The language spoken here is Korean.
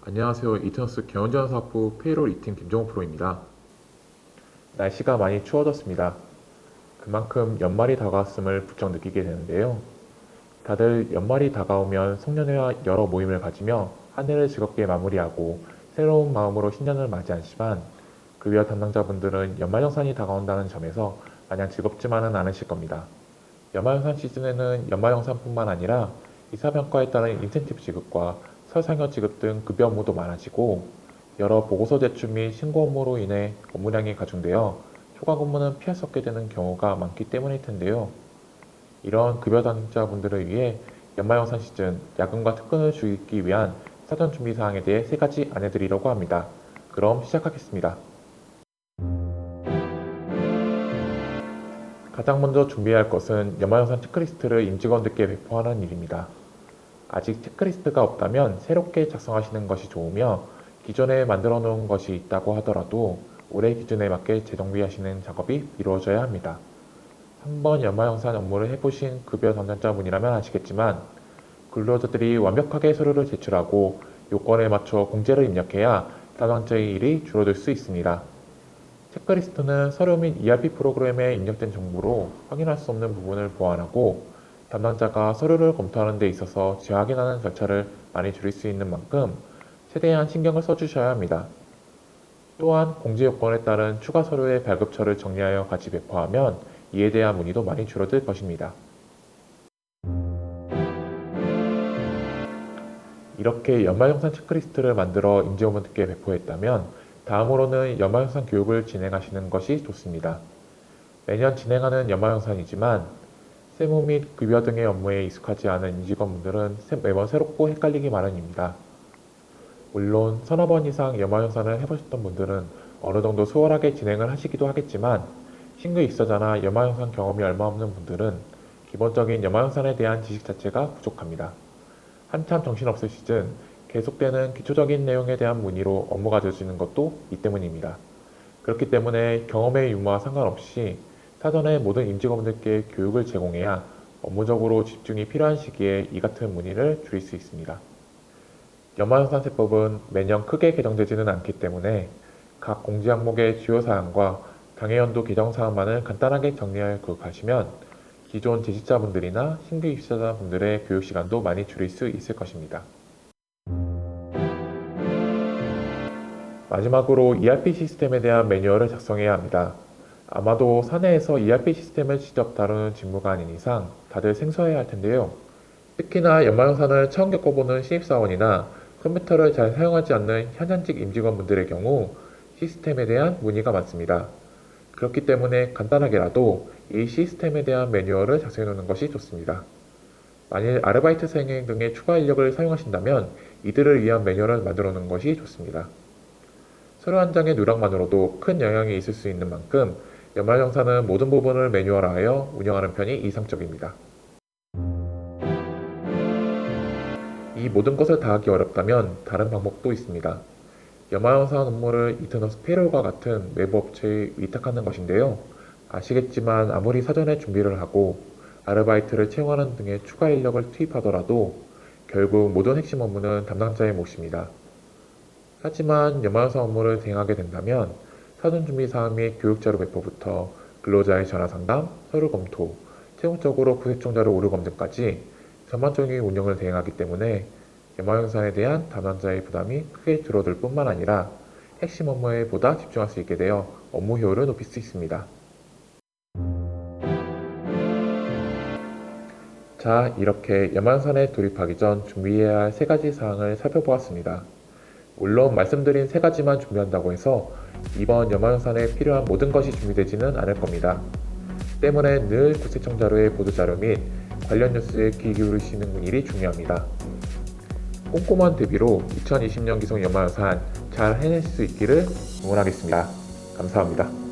안녕하세요. 이터너스 경영지원사업부 페이롤 2팀 김종호 프로입니다. 날씨가 많이 추워졌습니다. 그만큼 연말이 다가왔음을 부쩍 느끼게 되는데요. 다들 연말이 다가오면 송년회와 여러 모임을 가지며 한 해를 즐겁게 마무리하고 새로운 마음으로 신년을 맞이하지만 급여 담당자분들은 연말정산이 다가온다는 점에서 마냥 즐겁지만은 않으실 겁니다. 연말정산 시즌에는 연말정산뿐만 아니라 이사평가에 따른 인센티브 지급과 설상여 지급 등 급여 업무도 많아지고 여러 보고서 제출 및 신고 업무로 인해 업무량이 가중되어 초과 근무는 피할 수 없게 되는 경우가 많기 때문일 텐데요. 이런 급여 담당자분들을 위해 연말정산 시즌 야근과 특근을 줄이기 위한 사전 준비 사항에 대해 세 가지 안내드리려고 합니다. 그럼 시작하겠습니다. 가장 먼저 준비해야 할 것은 연말정산 체크리스트를 임직원들께 배포하는 일입니다. 아직 체크리스트가 없다면 새롭게 작성하시는 것이 좋으며 기존에 만들어 놓은 것이 있다고 하더라도 올해 기준에 맞게 재정비하시는 작업이 이루어져야 합니다. 한번 연말정산 업무를 해보신 급여 담당자분이라면 아시겠지만 근로자들이 완벽하게 서류를 제출하고 요건에 맞춰 공제를 입력해야 담당자의 일이 줄어들 수 있습니다. 체크리스트는 서류 및 ERP 프로그램에 입력된 정보로 확인할 수 없는 부분을 보완하고 담당자가 서류를 검토하는 데 있어서 재확인하는 절차를 많이 줄일 수 있는 만큼 최대한 신경을 써주셔야 합니다. 또한 공제 요건에 따른 추가 서류의 발급처를 정리하여 같이 배포하면 이에 대한 문의도 많이 줄어들 것입니다. 이렇게 연말정산 체크리스트를 만들어 임직원분들께 배포했다면 다음으로는 연말정산 교육을 진행하시는 것이 좋습니다. 매년 진행하는 연말정산이지만 세무 및 급여 등의 업무에 익숙하지 않은 임직원분들은 매번 새롭고 헷갈리기 마련입니다. 물론 서너 번 이상 연말정산을 해보셨던 분들은 어느 정도 수월하게 진행을 하시기도 하겠지만 신규 입사자나 연말정산 경험이 얼마 없는 분들은 기본적인 연말정산에 대한 지식 자체가 부족합니다. 한참 정신없을 시즌 계속되는 기초적인 내용에 대한 문의로 업무가 늦어지는 것도 이 때문입니다. 그렇기 때문에 경험의 유무와 상관없이 사전에 모든 임직원들께 교육을 제공해야 업무적으로 집중이 필요한 시기에 이 같은 문의를 줄일 수 있습니다. 연말정산세법은 매년 크게 개정되지는 않기 때문에 각 공지 항목의 주요 사항과 당해연도 개정 사항만을 간단하게 정리하여 교육하시면 기존 재직자분들이나 신규 입사자분들의 교육 시간도 많이 줄일 수 있을 것입니다. 마지막으로 ERP 시스템에 대한 매뉴얼을 작성해야 합니다. 아마도 사내에서 ERP 시스템을 직접 다루는 직무가 아닌 이상 다들 생소해야 할 텐데요. 특히나 연말정산을 처음 겪어보는 신입사원이나 컴퓨터를 잘 사용하지 않는 현장직 임직원분들의 경우 시스템에 대한 문의가 많습니다. 그렇기 때문에 간단하게라도 이 시스템에 대한 매뉴얼을 작성해 놓는 것이 좋습니다. 만일 아르바이트생 등의 추가 인력을 사용하신다면 이들을 위한 매뉴얼을 만들어 놓는 것이 좋습니다. 서류 한 장의 누락만으로도 큰 영향이 있을 수 있는 만큼 연말정산은 모든 부분을 매뉴얼화하여 운영하는 편이 이상적입니다. 이 모든 것을 다 하기 어렵다면 다른 방법도 있습니다. 연말정산 업무를 이터너스 페이롤과 같은 외부 업체에 위탁하는 것인데요. 아시겠지만 아무리 사전에 준비를 하고 아르바이트를 채용하는 등의 추가 인력을 투입하더라도 결국 모든 핵심 업무는 담당자의 몫입니다. 하지만 연말정산 업무를 대행하게 된다면 사전 준비 사항 및 교육자료 배포부터 근로자의 전화 상담, 서류 검토, 최종적으로 구색종자료 오류 검증까지 전반적인 운영을 대행하기 때문에 연말정산에 대한 담당자의 부담이 크게 줄어들 뿐만 아니라 핵심 업무에 보다 집중할 수 있게 되어 업무 효율을 높일 수 있습니다. 자, 이렇게 연말정산에 돌입하기 전 준비해야 할 세 가지 사항을 살펴보았습니다. 물론 말씀드린 세 가지만 준비한다고 해서 이번 연말정산에 필요한 모든 것이 준비되지는 않을 겁니다. 때문에 늘 구체청 자료의 보도자료 및 관련 뉴스에 귀 기울이시는 일이 중요합니다. 꼼꼼한 대비로 2020년 기속 연말정산 잘 해낼 수 있기를 응원하겠습니다. 감사합니다.